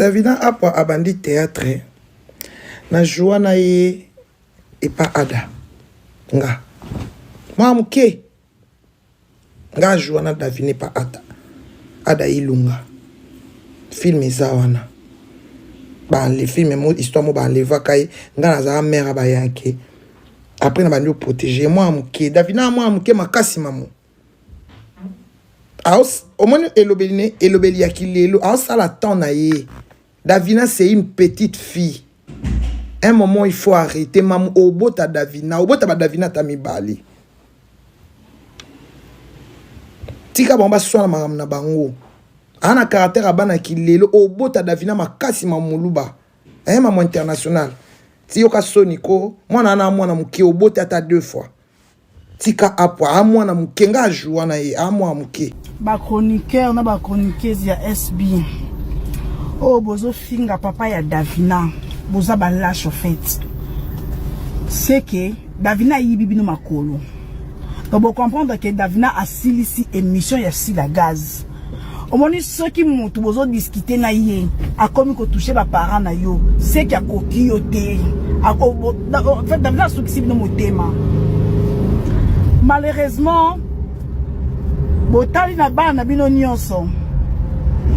Davina apwa abandi théâtre na joie na ye et pas ada nga moi muke nga joie na Davina pas ada ilunga film ezawana ba les films mo histoire mo ba leva kai nga na za mère ba yanke après na ba nous protéger moi muke Davina moi muke makasi mamu Aos, au moins, elobeli ya kilelo, aos à la temps na ye. Davina, c'est une petite fille. Un moment, il faut arrêter. Maman, obota Davina, obota ba Davina tamibali. Tika bamba soa na maram na bango. Ana caractère abana kilelo, obota Davina makasi mamuluba. Maman international. Si yoka soniko, moi na mwana muke obota ata 2 fois. Tika apwa amwana muke nga joua na ye amwa muke. Ba chroniqueur na ba chroniqueuse ya SB. Oh bozo finga papa ya Davina. Boza ba lâche en fait. C'est que Davina yibi bino makolo. Donc vous comprendre que Davina a silisi émission ya sila gaz. Au moins ceux qui montent bozo discuter na ye a comme ko toucher ba parents na yo. C'est qu'il y a kokioté. En fait Davina sukisi bino motema. Malheureusement, botali na ba na bino nyonso.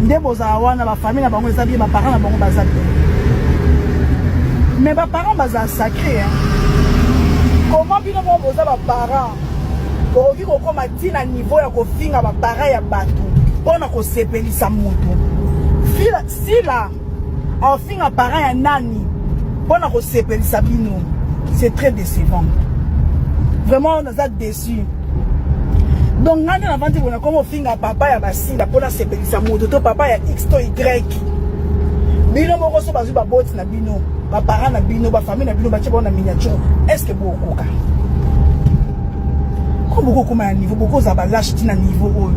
Nde boza wana ba famille na bango ezabi ba parents na bango bazabi. Mais ba parents baza sacré hein. Comment bino boza ba parents? Ko ki ko koma tina niveau ya ko finga ba parents ya batu. Pona ko sepelisa mutu. Sila en finga parents ya nani. Pona ko sepelisa bino. C'est très décevant. Vraiment, on a déçu. Donc, on a vendu comme finga papa ya basila pour la sepelisa moto to papa ya X to Y. Bino moko so bazu ba bot na bino, ba parents na bino, ba famille na bino ba tsheba na miniature. Est-ce que beaucoup ka? Comme beaucoup comme un niveau, beaucoup za ba lâche tina niveau haut.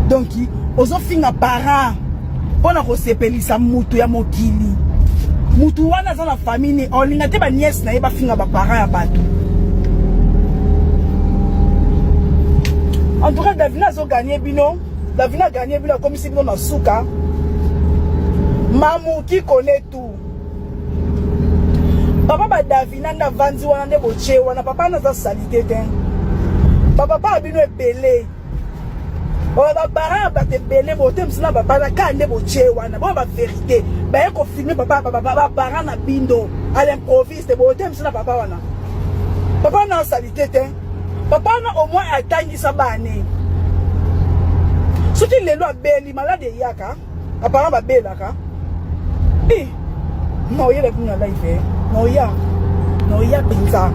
Donc, ozo finga parents pour na ko sepelisa moto ya mokili. Mutu wana za na famille, on lingate ba nièce na ye ba finga ba parents ya batu. En tout cas, Davina a gagné bino. Davina a gagné bino comme si bino na souka. Mamu qui connaît tout. Papa ba Davina na vandi wana nde boche wana papa na za salité ten. Papa a bino ebele. Ba parents ba te belé botem sina papa na ka nde boche wana. Ba vérité. Ba ko filmer papa parents na bindo à l'improviste botem sina papa wana. Papa na salité ten. Papa na au moins atteint sa bane. Soki lelo abeli malade yaka, apparemment ba belaka. Eh, no yele kuna live. No ya pinza.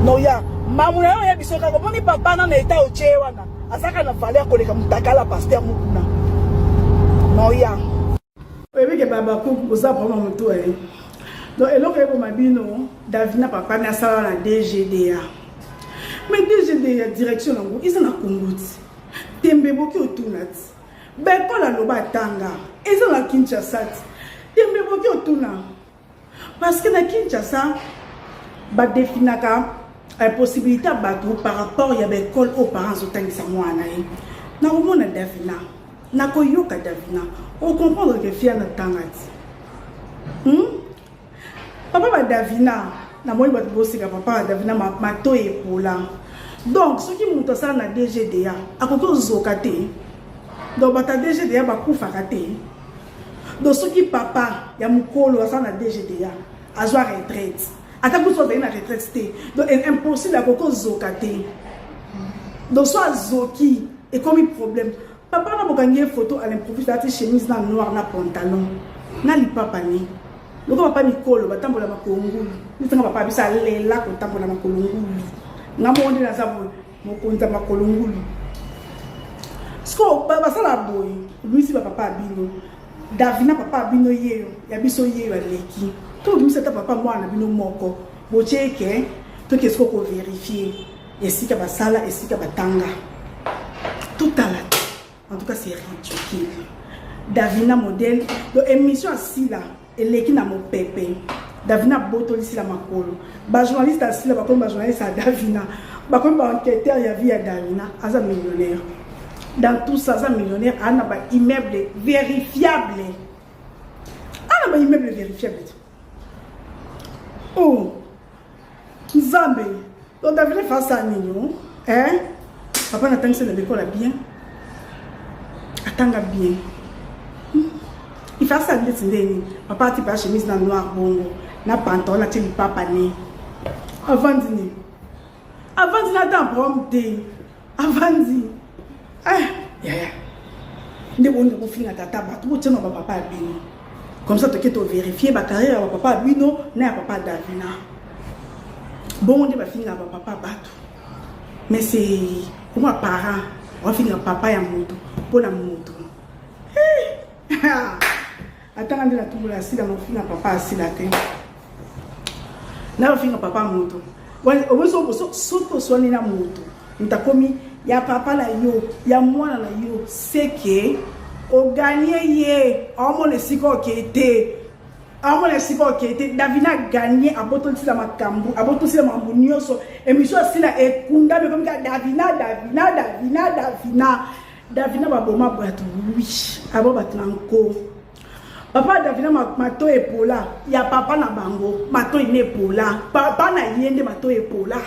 No ya. Mamu na ya bisoka ko moni papa na eta oche wana. Asaka na valeur ko leka mutakala pasteur mukuna. No ya. Bébé ke baba ko boza pour mon tour. Donc eloko ko mabino, Davina papa na sala na DGDA. Mais déjà des directions là, ils sont à Kongoti. Tembe boki otunat. Beko la loba tanga. Ils sont à Kinshasa. Tembe boki otuna. Parce que na Kinshasa, ba definaka la possibilité batu par rapport ya l'école aux parents otangisa mwana ye. Na komona Davina. Na koyoka Davina. On comprendre que fia na tangati. Papa ba Davina. Na moi ba bosika papa Davina mato et pola. Donc ce qui monte ça na DGDA a koko zokate. Donc bata DGDA ba kufa kate. Donc ce qui papa ya mukolo ça na DGDA a joa retraite. Ata ku so na retraite té. Donc c'est impossible à koko zokate. Donc soit zoki et comme un problème. Papa na bokangi photo à l'improviste la chemise na noir na pantalon. Na li papa ni. Donc papa mikolo batambola makongulu. Nitanga papa bisa lela ko tambola makolongulu. Na monde na sabu mokonza makolongulu. Sko baba sala boy. Lui si papa bino. Davina papa bino yeyo. Ya biso yeyo aleki. To lui c'est papa mwana bino moko. Bocheke to qu'est-ce qu'on peut vérifier. Et si ka basala et si ka batanga. Tout à l'heure. En tout cas c'est ridicule. Davina modèle de émission assis là. Et l'équipe na mon pépé. Davina boto ici la makolo. Ba journaliste assis là, ba comme ba journaliste à Davina. Ba comme ba enquêteur ya vie à Davina, asa millionnaire. dans tout ça, ça millionnaire, on a un immeuble vérifiable. On a un immeuble vérifiable. Oh, Zambé, on a vu face à nous, hein? Papa n'a pas de l'école bien. Attends bien. Il fait ça de l'année. Papa a pas chemise dans le noir, bon, n'a pantalon, n'a pas pané. Avant dîner. Avant dîner, attends, prompté. Avant dîner. Ah, ne on finir à tata, tout le monde papa bien. Comme ça, tu as vérifié ma carrière, papa Bino, n'a papa Davina. Bon, on va finir avec papa Batou. Mais c'est pour moi, parent, on va finir papa et moto. Pour la moto. Attends, on a tout la scie, on va finir papa assis la tête. Là, on va finir papa moto. On va surtout soigner la moto. On t'a commis, il y a papa là, il y a moi là, c'est que. Au gagné, on le siko qui était. On le siko qui était. Davina gagné à boton si la macambo, à boton si la mambunioso. Et monsieur si la ekunda, mais comme Davina va boma boîte, oui. Abo batlanko. Papa Davina mato épaula. Il y a papa na bango, mato ine épaula. Papa na yende mato épaula.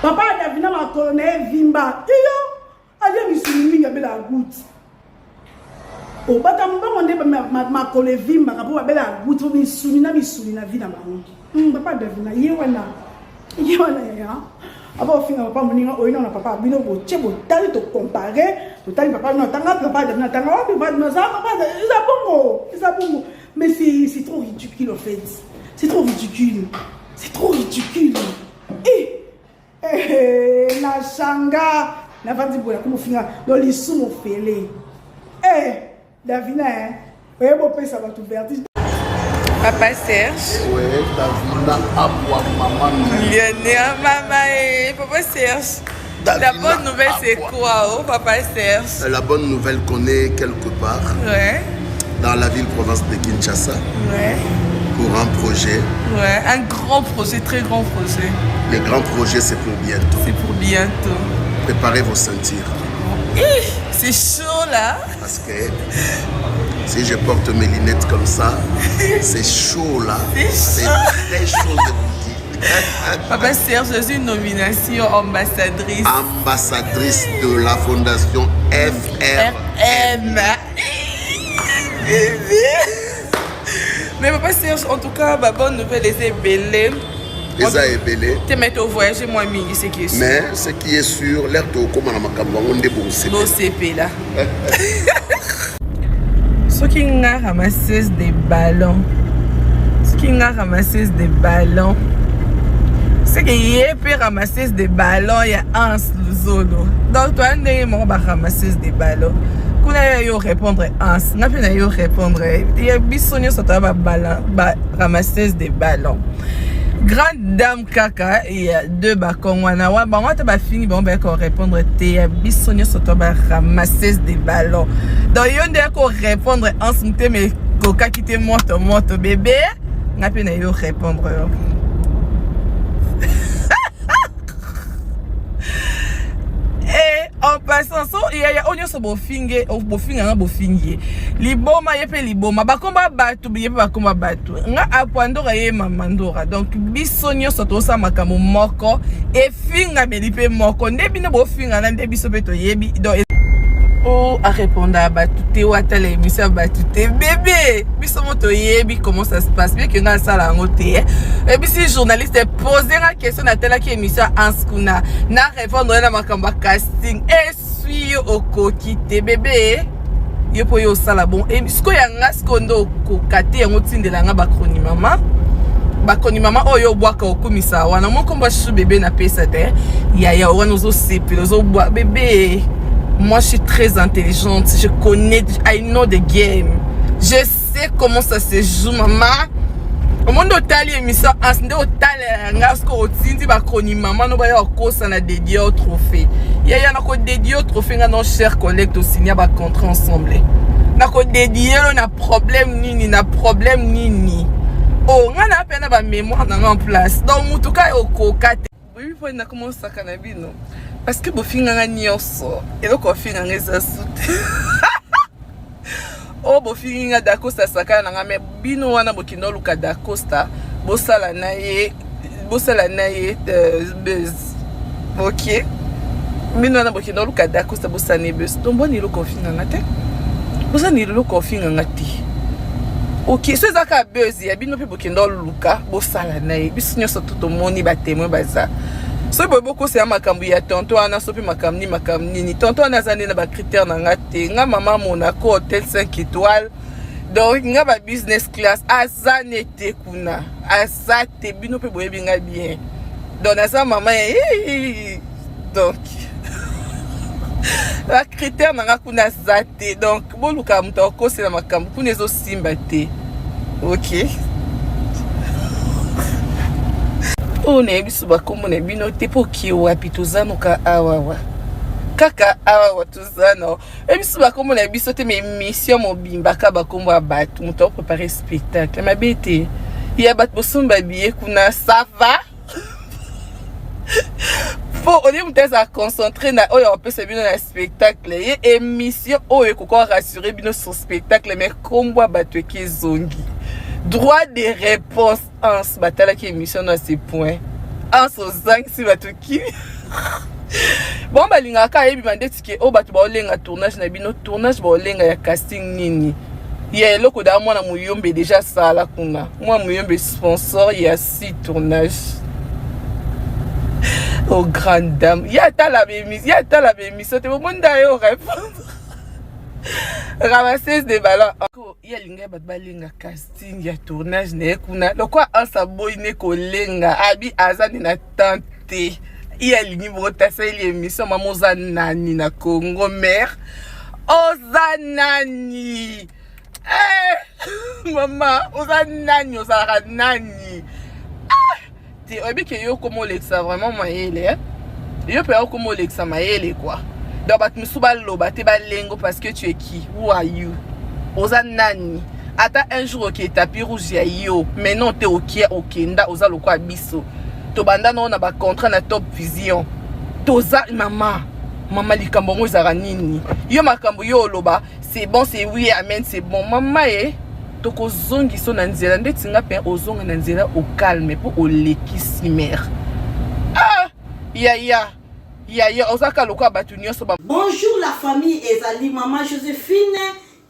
Papa Davina ma colonel Vimba. Iyo, allez misumi ya bela goutte. Oh, batamba on est ma collègue Vimba pour bela goutte mi sumina vie na bango. Papa Davina yewana ya. Abo finga papa moninga oina na papa bino bo chebo tali to comparer, to tali papa no tanga papa Davina tanga papa no ça papa isa bongo. Mais c'est trop ridicule en fait. C'est trop ridicule. C'est trop ridicule. Na shanga na vandi boya como finga no lisumo fele. Davina, vous avez ça va tout vertige. Papa Serge. Oui, Davina, Aboua, maman. Lionel, maman et Papa Serge. Davina, la bonne nouvelle, c'est quoi, oh, Papa Serge? La bonne nouvelle qu'on est quelque part. Ouais. Dans la ville-province de Kinshasa. Ouais. Pour un projet. Ouais, un grand projet, très grand projet. Les grands projets, c'est pour bientôt. C'est pour bientôt. Préparez vos ceintures. C'est chaud là. Parce que si je porte mes lunettes comme ça, c'est chaud là. C'est très chaud de vous dire. Papa Serge, je suis une nomination ambassadrice. Ambassadrice de la fondation FRM. Mais Papa Serge, en tout cas, ma bonne nouvelle est belle. Eza ebele. Tu mets au voyage moi mingi c'est qui est sûr. Mais ce qui est sûr, l'air de comment on a makambo on est bon CP. Bon CP là. Ce qui n'a ramassé des ballons. Ce qui n'a ramassé des ballons. Ce qui peut ramasser des ballons, il y a un Luzolo. Donc toi on va ramasser des ballons. Qu'on a eu répondre un, n'a pas eu répondre. Il y a bisogno sur ta ramasser des ballons. Grande dame kaka et deux bacons wanawa ba wata ba fini bon ba ko répondre te bisogno soto ba ramasser des ballons donc yonde ko répondre en smute mais coca qui te moto bébé n'a pas eu répondre. Et en passant so il y a onyo so bofinge liboma yepe liboma bakomba batu yepe bakomba batu nga apwandora ye mamandora donc bisonyo soto sa makambo moko e finga belipe moko ndebino bofinga na ndebiso beto yebi donc oh à répondre à batu te wata la émission batu te bébé biso moto yebi comment ça se passe bien que nga sala ngote et puis si journaliste poser la question na telle qui émission anskuna na répondre na makambo casting et suis au kokite bébé yo po yo sala bon et ce ko yanga skondo ko kate yango tindela nga bakoni mama oyo bwaka okumisa wana moko mba shu bébé na pesa te ya wana ozo sepelo ozo bwa bébé. Moi, je suis très intelligente. Je connais, I know the game. Je sais comment ça se joue, maman. Au monde d'Otali émission, en ce moment d'Otali, ngasko otindi bakoni maman, no baya okosa na dédié au trophée. Ya na ko dédié au trophée, nga non cher collègue to signer ba contrat ensemble. Na ko dédié na problème nini. Oh, nga na peine ba mémoire na en place. Donc mutuka oko kate. Oui, faut na comment ça kanabino. parce que bofinganga nyonso eloko ofinganga eza sute o bofinga dacosta sakana nanga me bino wana bokino luka dacosta bosala na ye buzz ok bino wana bokino luka dacosta bosane buzz tomboni eloko ofinganga te bosani eloko ofinganga te ok so ezaka buzz ya bino mpe bokino luka bosala na ye biso nyonso totomoni batémoin baza so boko c'est makambu ya tonton ana so pe makambu nini tonton ana zane na ba critère na ngate nga mama Monaco hôtel 5 étoiles donc nga ba business class azane te kuna azate bino pe boyebi nga bien donc na sa mama donc ba critère na nga kuna zate donc boluka muto ko c'est na makambu kuna ezo simba te ok. On est biso bakombo na bino te po ki wapi tozano ka awawa kaka awawa tozano biso bakombo na biso te mais mission mobimba ka bakombo ya bato muto préparer spectacle mabete ya bato bosomba biye kuna ça va po on est muteza concentrer na oyo opesa bino na spectacle ye émission oyo koko rassurer bino sur spectacle mais kombo ya bato ekezongi droit de réponse en ce batala qui émission à ces points en ce zang si bato ki bon balinga ka yebi mandeti ke o bato ba olenga tournage na bino tournage ba olenga ya casting nini ya eloko da mwana muyombe déjà sala kuna moi muyombe sponsor ya 6 tournage oh grande dame ya ta la bémission te monda yo répondre ramasseuse de ballons ya linga bat balinga casting ya tournage ne kuna lokwa ansa boyne kolenga abi azani na tante ya lingi bota seli émission mamoza nani na Congo mère ozanani mama ozanani ozanani te obi ke yo komo lexa vraiment mayele yo pe yo komo lexa mayele quoi. Donc bat musuba loba te balengo parce que tu es qui? Who are you? Oza nani? Ata un jour ok tapis rouge ya yo. Mais non te ok okenda oza lokwa biso. To banda no na ba contrat na Top Vision. Toza mama likambo mo ezara nini? Yo makambo yo loba c'est bon c'est oui amen c'est bon mama toko zongi so na nzela ndeti nga pe ozonga na nzela au calme pour o leki simer. Bonjour la famille ezali maman Joséphine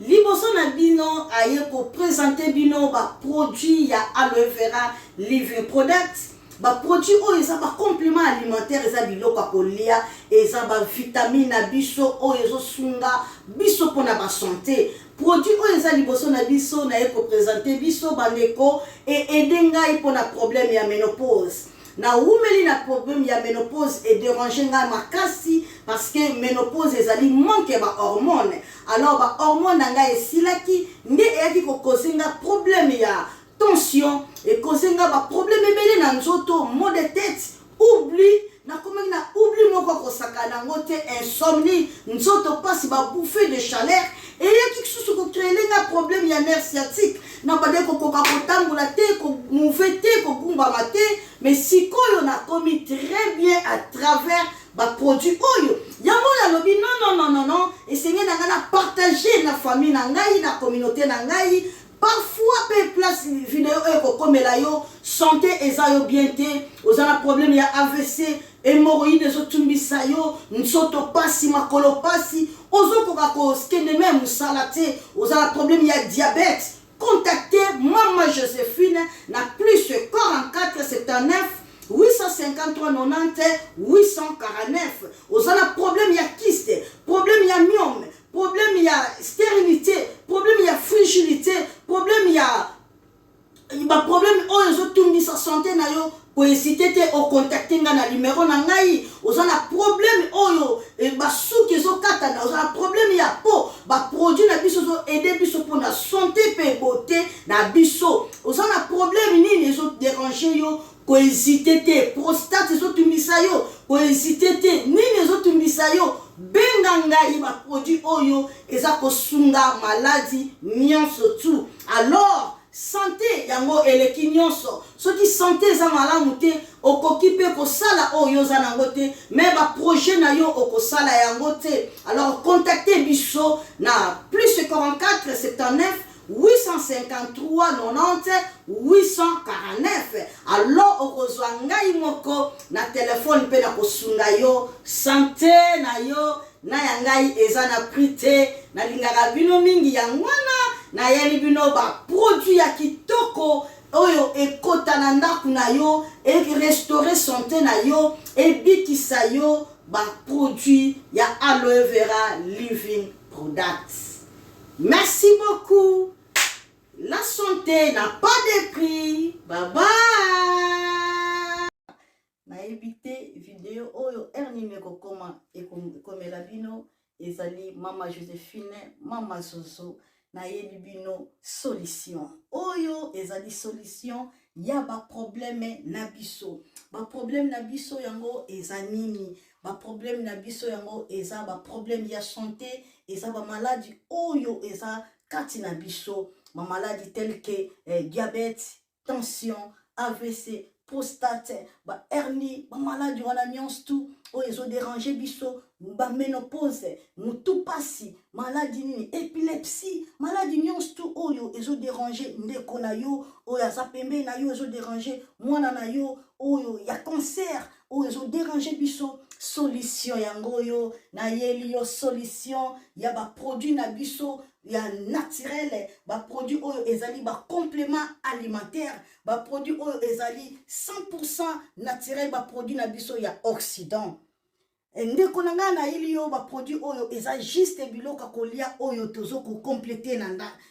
liboso na bino aye ko présenter bino ba produit ya aloe vera living products ba produit o eza ba complément alimentaire eza biloko kolia eza ba vitamine na biso o ezo sunga biso pona ba santé produit o eza liboso na biso na ye ko présenter biso bandeko et edenga ipona problème ya ménopause. Na oumeli na problème ya ménopause et déranger nga makasi parce que ménopause ezali manque ba hormone alors ba hormone nga esilaki nde eyaki ko causer nga problème ya tension et causer nga ba problème ebele na nzoto maux de tête oubli na komaki na oubli moko ko sakana ngote insomnie nzoto pasi ba bouffée de chaleur et yaki kisusu ko créer nga problème ya nerf sciatique na bade ko koka kotambola te ko mouver te ko bumba mate mais si koyo na komi très bien à travers ba produit oyo yango na lobi non et seigneur na ngana partager na famille na ngai na communauté na ngai parfois pe place vidéo ko komela yo santé eza yo bien te ozana problème ya AVC hémorroïdes ezotumbisa yo nsoto pasi makolo pasi ozokoka ko skende même musalate ozana problème ya diabète. Contactez Maman Joséphine na plus 44 79 853 90 849. Vous avez problème ya kyste, problème ya myome, problème ya stérilité, problème ya fragilité, problème ya problème oyo tumbisa santé na yo ko hésiter te au contacter na numéro na ngai ozana problème oyo ba souki zo katana ozana problème ya peau ba produit na biso zo aider biso pour na santé pe beauté na biso ozana problème nini zo déranger yo ko hésiter te prostate zo tumbisa yo ko hésiter te nini zo tumbisa yo benga ngai ba produit oyo eza ko sunga maladie nyonso tout alors santé yango eleki nyonso soki santé eza malamu te okoki mpe kosala oyo oza nango te mais baprojet na yo okosala yango te. Alors contactez biso na plus 44 79 853 90 849. Alors okozwa ngai moko na telefone mpe na kosunga yo santé na yo na ya ngai eza na prix te. Nalingaka bino mingi yangwana na yeli bino ba produit ya kitoko oyo ekota na ndaku na yo e restaurer santé na yo e bikisa yo ba produit ya aloe vera living products. Merci beaucoup. La santé n'a pas de prix. Bye bye. Na évité vidéo oyo ernimeko koma ekomela bino ezali Mama Joséphine, Mama Zozo na yebi bino solution. Oyo ezali solution ya ba problème na biso. Ba problème na biso yango ezanini. Ba problème na biso yango eza ba problème ya santé, eza ba maladie oyo eza kati na biso. Ma maladie telle que diabète, tension, AVC, prostate, ba hernie, ba maladie wana nyonso tout oyo ezo déranger biso, ba ménopause, mutu pasi, maladie nini, épilepsie, maladie nyonso tout oyo ezo déranger ndeko na yo, oyo aza pembe na yo ezo déranger mwana na yo, oyo ya cancer, oyo ezo déranger biso. Solution yango yo na yeli yo solution ya ba produit na biso ya naturel, ba produit oyo ezali ba complément alimentaire, ba produit oyo ezali 100% naturel, ba produit na biso ya Occident. Ndeko na nga na yeli yo ba produit oyo eza juste biloko kolia oyo tozo ko compléter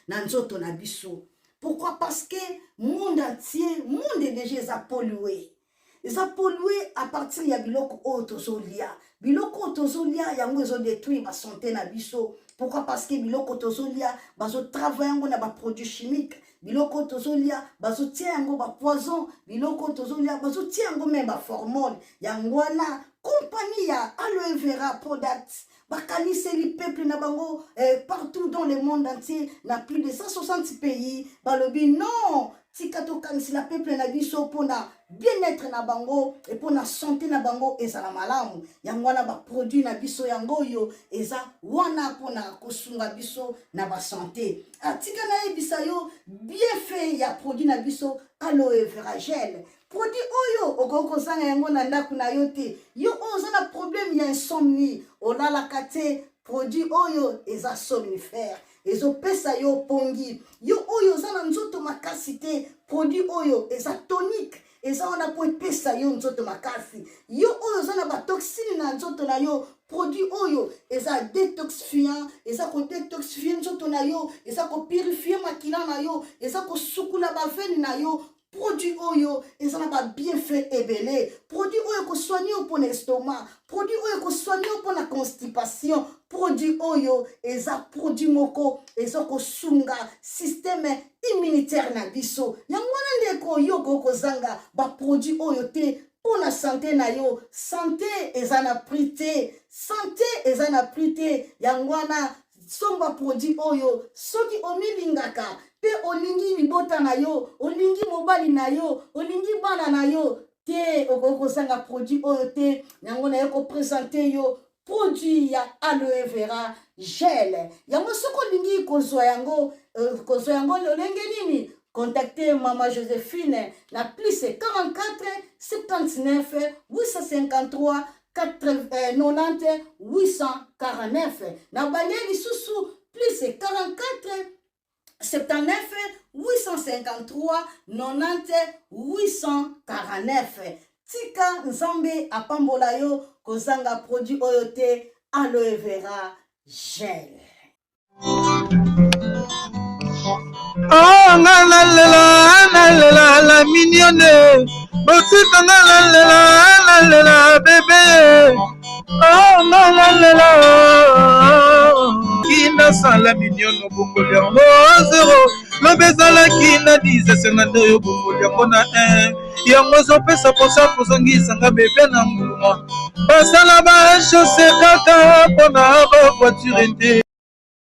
na nzoto na biso. Pourquoi? Parce que monde entier, monde déjà est pollué. Ils ont pollué à partir de biloko otozolia. Biloko otozolia yango ezo détruire ba santé na biso. Pourquoi? Parce que biloko otozolia bazo travailler yango na ba produits chimiques. Biloko otozolia bazo tia yango ba poison. Biloko otozolia bazo tia yango même ba hormone. Yango na compagnie ya aloe vera products. Bakanise li peuple na bango partout dans le monde entier, na plus de 160 pays. Balobi non. Tikato kanisi la peuple na biso pona bien-être na bango et pona santé na bango ezala malamu. Yango wana ba produit na biso yango yo eza wana pona kosunga biso na ba santé. Atika na ebisa yo bien fait ya produit na biso aloe vera gel. Produit oyo okoko zanga yango na ndaku na yo te. Yo oza na problème ya insomnie, olala kate produit oyo eza somnifère. Ezo pesa yo pongi. Yo oyo za na nzoto makasi te. Produit oyo eza tonique. Eza wana po pesa yo nzoto makasi. Yo oyo za na ba toxine na nzoto na yo. Produit oyo eza détoxifiant. Eza ko détoxifier nzoto na yo. Eza ko purifier makila na yo. Eza ko sukula ba veine na yo. Produit oyo ezana ba bienfait ebele. Produit oyo ko soigner pour l'estomac. Produit oyo ko soigner pour la constipation. Produit oyo eza produit moko ezo ko sunga système immunitaire na biso. Yangwana ndeko yo ko zanga ba produit oyo te pour la santé na yo. Santé ezana prité. Santé ezana prité. Yangwana somba produit oyo soki omilingaka pe olingi libota na yo, olingi mobali na yo, olingi bana na yo, te okoko sanga produit oyo te, yango na yo ko présenter yo produit ya aloe vera gel. Yango soko lingi kozwa yango lolenge nini? Contactez Mama Joséphine na plus 44 79 853 90 849. Na banyeli susu plus 44 79 853 90 849. Tika nzambe apambola yo kozanga produit oyo te aloe vera gel. Oh nalela la mignonne. Botika nalela bébé. Oh nalela. Kina sala mignonne bokoli yango zero. Lobezala kina 10 52 yo bokoli yango na 1. Yango zopesa posa kozongisa nga bébé na mbuma. Basala ba chaussée kaka pona ba voiture te.